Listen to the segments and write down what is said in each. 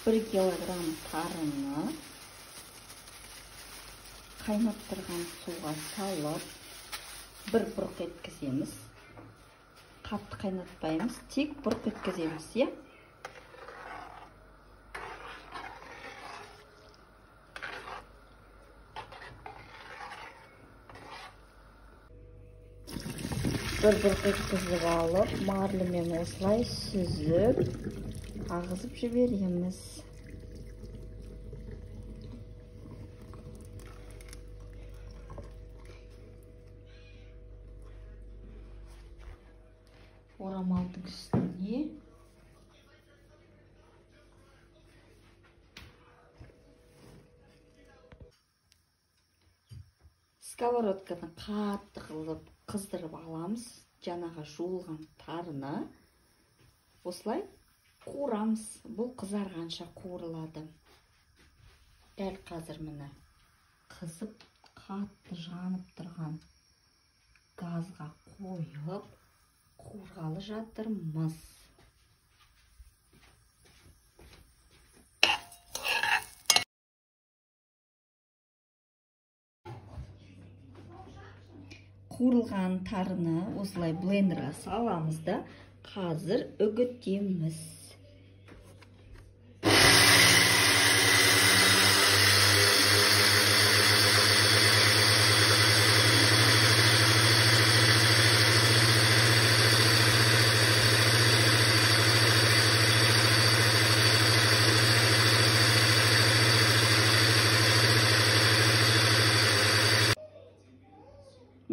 1 килограмм тарыны қайнап тұрған суға салып, бір бұрқ еткіземіз. Қатты қайнатпаймыз, тек бұрқ еткіземіз, е? Бір бұрқ еткізіп алып, марлымен осылай сүзіп, ағызып жібереміз. Орамалдың үстіне сковородканы қатты қылып қыздырып аламыз. Жаңағы жуылған тарыны осылай қуырамыз. Бұл қызарғанша қуырылады. Дәл қазір міне қызып қатты жанып тұрған газға қойып қуырғалы жатырмыз. Қуырылған тарыны осылай блендерға саламыз да қазір үгітеміз.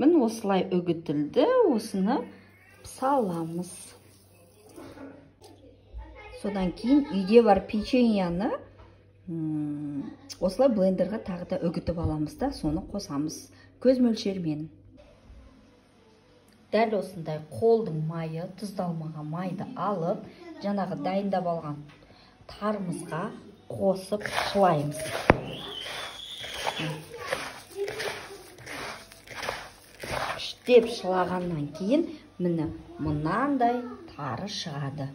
Мін осылай үгітілді, осыны саламыз. Содан кейін үйде бар печеньяны осылай блендерға тағы да үгітіп аламыз да, соны қосамыз көз мөлшермен. Дәл осындай қолдың майы, тұздалмаған майды алып, жаңағы дайындап алған тарымызға қосып шылаймыз. Деп шылағаннан кейін міне мынандай тары шығады.